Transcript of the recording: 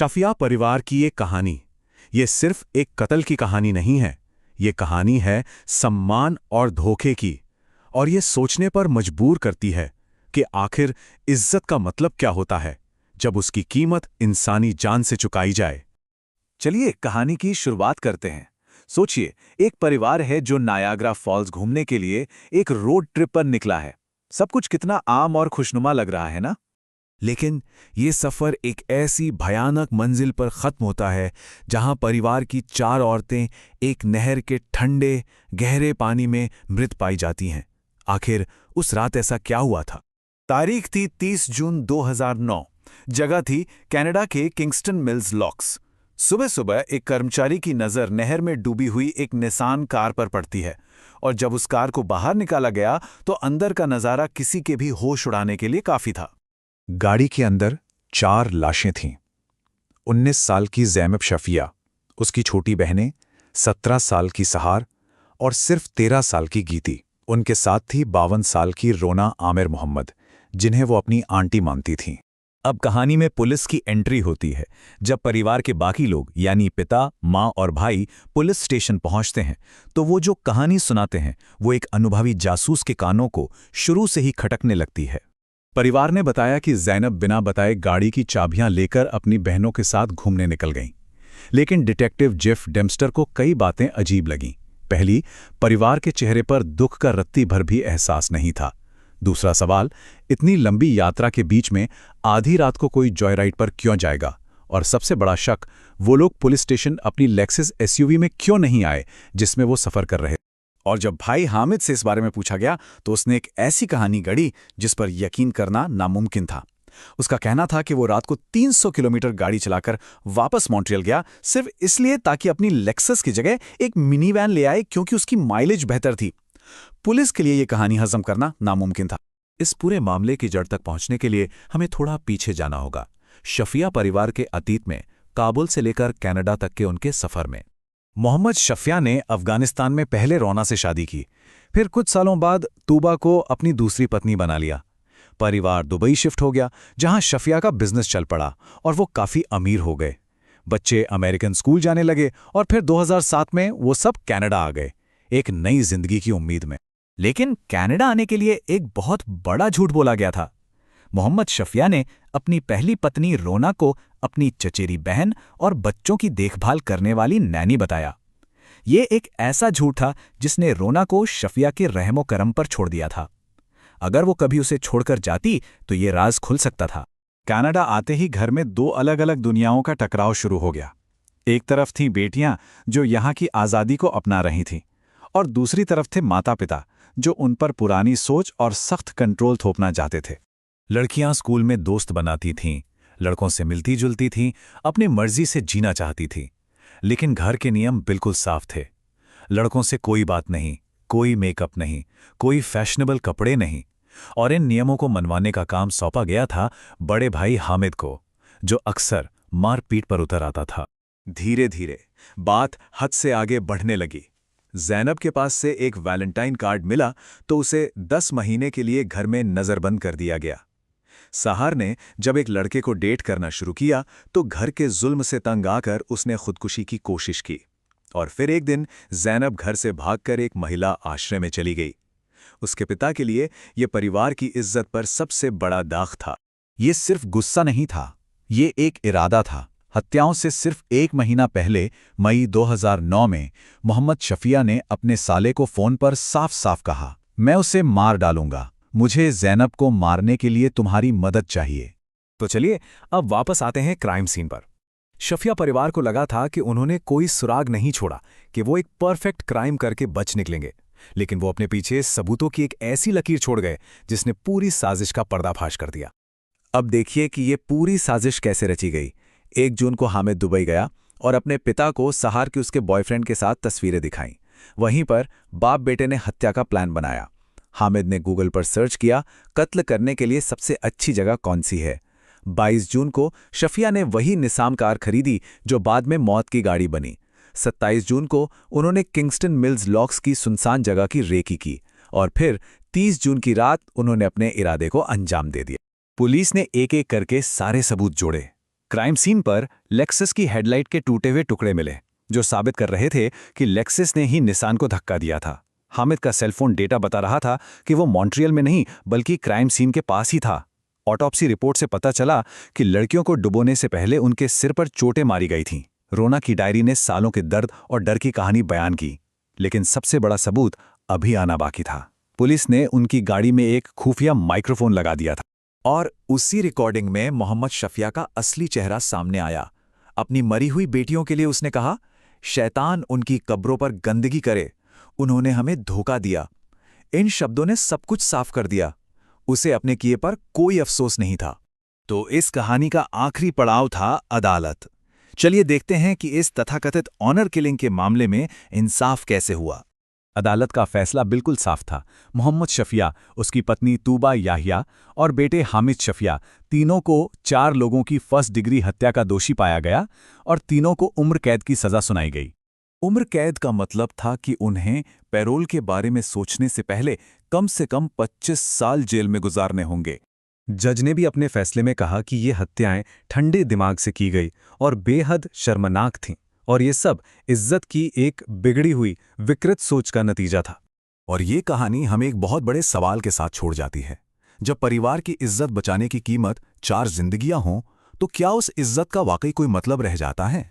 शफिया परिवार की ये कहानी, ये सिर्फ एक कत्ल की कहानी नहीं है। ये कहानी है सम्मान और धोखे की, और ये सोचने पर मजबूर करती है कि आखिर इज्जत का मतलब क्या होता है जब उसकी कीमत इंसानी जान से चुकाई जाए। चलिए कहानी की शुरुआत करते हैं। सोचिए, एक परिवार है जो नायाग्रा फॉल्स घूमने के लिए एक रोड ट्रिप पर निकला है। सब कुछ कितना आम और खुशनुमा लग रहा है ना? लेकिन ये सफ़र एक ऐसी भयानक मंजिल पर ख़त्म होता है जहां परिवार की 4 औरतें एक नहर के ठंडे गहरे पानी में मृत पाई जाती हैं। आखिर उस रात ऐसा क्या हुआ था? तारीख थी 30 जून 2009। जगह थी कनाडा के किंगस्टन मिल्स लॉक्स। सुबह सुबह एक कर्मचारी की नज़र नहर में डूबी हुई एक निसान कार पर पड़ती है, और जब उस कार को बाहर निकाला गया तो अंदर का नज़ारा किसी के भी होश उड़ाने के लिए काफ़ी था। गाड़ी के अंदर 4 लाशें थीं। 19 साल की ज़ैनब शफिया, उसकी छोटी बहनें 17 साल की सहार और सिर्फ 13 साल की गीती। उनके साथ थी 52 साल की रोना आमिर मोहम्मद, जिन्हें वो अपनी आंटी मानती थीं। अब कहानी में पुलिस की एंट्री होती है। जब परिवार के बाकी लोग यानी पिता, माँ और भाई पुलिस स्टेशन पहुंचते हैं तो वो जो कहानी सुनाते हैं वो एक अनुभवी जासूस के कानों को शुरू से ही खटकने लगती है। परिवार ने बताया कि ज़ैनब बिना बताए गाड़ी की चाबियां लेकर अपनी बहनों के साथ घूमने निकल गईं। लेकिन डिटेक्टिव जेफ डेम्स्टर को कई बातें अजीब लगीं। पहली, परिवार के चेहरे पर दुख का रत्ती भर भी एहसास नहीं था। दूसरा सवाल, इतनी लंबी यात्रा के बीच में आधी रात को कोई जॉयराइड पर क्यों जाएगा? और सबसे बड़ा शक, वो लोग पुलिस स्टेशन अपनी लेक्सस एसयूवी में क्यों नहीं आए जिसमें वो सफ़र कर रहे। और जब भाई हामिद से इस बारे में पूछा गया तो उसने एक ऐसी कहानी गढ़ी जिस पर यकीन करना नामुमकिन था। उसका कहना था कि वो रात को 300 किलोमीटर गाड़ी चलाकर वापस मॉन्ट्रियल गया, सिर्फ इसलिए ताकि अपनी लेक्सस की जगह एक मिनी वैन ले आए, क्योंकि उसकी माइलेज बेहतर थी। पुलिस के लिए ये कहानी हजम करना नामुमकिन था। इस पूरे मामले की जड़ तक पहुंचने के लिए हमें थोड़ा पीछे जाना होगा, शफिया परिवार के अतीत में, काबुल से लेकर कनाडा तक के उनके सफ़र में। मोहम्मद शफिया ने अफगानिस्तान में पहले रोना से शादी की, फिर कुछ सालों बाद तूबा को अपनी दूसरी पत्नी बना लिया। परिवार दुबई शिफ्ट हो गया, जहां शफिया का बिजनेस चल पड़ा और वो काफ़ी अमीर हो गए। बच्चे अमेरिकन स्कूल जाने लगे और फिर 2007 में वो सब कनाडा आ गए, एक नई जिंदगी की उम्मीद में। लेकिन कनाडा आने के लिए एक बहुत बड़ा झूठ बोला गया था। मोहम्मद शफिया ने अपनी पहली पत्नी रोना को अपनी चचेरी बहन और बच्चों की देखभाल करने वाली नैनी बताया। ये एक ऐसा झूठ था जिसने रोना को शफिया के रहमो करम पर छोड़ दिया था। अगर वो कभी उसे छोड़कर जाती तो ये राज खुल सकता था। कनाडा आते ही घर में 2 अलग-अलग दुनियाओं का टकराव शुरू हो गया। एक तरफ थीं बेटियां जो यहाँ की आज़ादी को अपना रही थीं, और दूसरी तरफ थे माता-पिता जो उन पर पुरानी सोच और सख्त कंट्रोल थोपना चाहते थे। लड़कियां स्कूल में दोस्त बनाती थीं, लड़कों से मिलती जुलती थीं, अपनी मर्जी से जीना चाहती थीं। लेकिन घर के नियम बिल्कुल साफ थे। लड़कों से कोई बात नहीं, कोई मेकअप नहीं, कोई फैशनेबल कपड़े नहीं। और इन नियमों को मनवाने का काम सौंपा गया था बड़े भाई हामिद को, जो अक्सर मारपीट पर उतर आता था। धीरे धीरे बात हद से आगे बढ़ने लगी। ज़ैनब के पास से एक वैलेंटाइन कार्ड मिला तो उसे 10 महीने के लिए घर में नज़रबंद कर दिया गया। सहार ने जब एक लड़के को डेट करना शुरू किया तो घर के जुल्म से तंग आकर उसने खुदकुशी की कोशिश की, और फिर एक दिन ज़ैनब घर से भागकर एक महिला आश्रय में चली गई। उसके पिता के लिए यह परिवार की इज्जत पर सबसे बड़ा दाग था। ये सिर्फ गुस्सा नहीं था, ये एक इरादा था। हत्याओं से सिर्फ 1 महीना पहले मई 2009 में मोहम्मद शफिया ने अपने साले को फ़ोन पर साफ साफ कहा, मैं उसे मार डालूंगा, मुझे ज़ैनब को मारने के लिए तुम्हारी मदद चाहिए। तो चलिए अब वापस आते हैं क्राइम सीन पर। शफिया परिवार को लगा था कि उन्होंने कोई सुराग नहीं छोड़ा, कि वो एक परफेक्ट क्राइम करके बच निकलेंगे। लेकिन वो अपने पीछे सबूतों की एक ऐसी लकीर छोड़ गए जिसने पूरी साजिश का पर्दाफाश कर दिया। अब देखिए कि ये पूरी साजिश कैसे रची गई। 1 जून को हामिद दुबई गया और अपने पिता को सहार के उसके बॉयफ्रेंड के साथ तस्वीरें दिखाईं। वहीं पर बाप बेटे ने हत्या का प्लान बनाया। हामिद ने गूगल पर सर्च किया, कत्ल करने के लिए सबसे अच्छी जगह कौन सी है। 22 जून को शफिया ने वही निसाम कार खरीदी जो बाद में मौत की गाड़ी बनी। 27 जून को उन्होंने किंगस्टन मिल्स लॉक्स की सुनसान जगह की रेकी की, और फिर 30 जून की रात उन्होंने अपने इरादे को अंजाम दे दिया। पुलिस ने एक एक करके सारे सबूत जोड़े। क्राइम सीन पर लेक्सस की हेडलाइट के टूटे हुए टुकड़े मिले, जो साबित कर रहे थे कि लेक्सस ने ही निसान को धक्का दिया था। हामिद का सेलफोन डेटा बता रहा था कि वो मॉन्ट्रियल में नहीं बल्कि क्राइम सीन के पास ही था। ऑटोप्सी रिपोर्ट से पता चला कि लड़कियों को डुबोने से पहले उनके सिर पर चोटें मारी गई थीं। रोना की डायरी ने सालों के दर्द और डर की कहानी बयान की, लेकिन सबसे बड़ा सबूत अभी आना बाकी था। पुलिस ने उनकी गाड़ी में एक खुफिया माइक्रोफोन लगा दिया था, और उसी रिकॉर्डिंग में मोहम्मद शफिया का असली चेहरा सामने आया। अपनी मरी हुई बेटियों के लिए उसने कहा, शैतान उनकी कब्रों पर गंदगी करे, उन्होंने हमें धोखा दिया। इन शब्दों ने सब कुछ साफ कर दिया। उसे अपने किए पर कोई अफसोस नहीं था। तो इस कहानी का आखिरी पड़ाव था अदालत। चलिए देखते हैं कि इस तथाकथित ऑनर किलिंग के मामले में इंसाफ कैसे हुआ। अदालत का फैसला बिल्कुल साफ था। मोहम्मद शफिया, उसकी पत्नी तूबा याहिया और बेटे हामिद शफिया, तीनों को 4 लोगों की फर्स्ट डिग्री हत्या का दोषी पाया गया और तीनों को उम्र कैद की सजा सुनाई गई। उम्र कैद का मतलब था कि उन्हें पैरोल के बारे में सोचने से पहले कम से कम 25 साल जेल में गुजारने होंगे। जज ने भी अपने फैसले में कहा कि ये हत्याएं ठंडे दिमाग से की गई और बेहद शर्मनाक थीं, और ये सब इज्जत की एक बिगड़ी हुई विकृत सोच का नतीजा था। और ये कहानी हमें एक बहुत बड़े सवाल के साथ छोड़ जाती है। जब परिवार की इज्जत बचाने की कीमत 4 जिंदगियां हों, तो क्या उस इज्जत का वाकई कोई मतलब रह जाता है?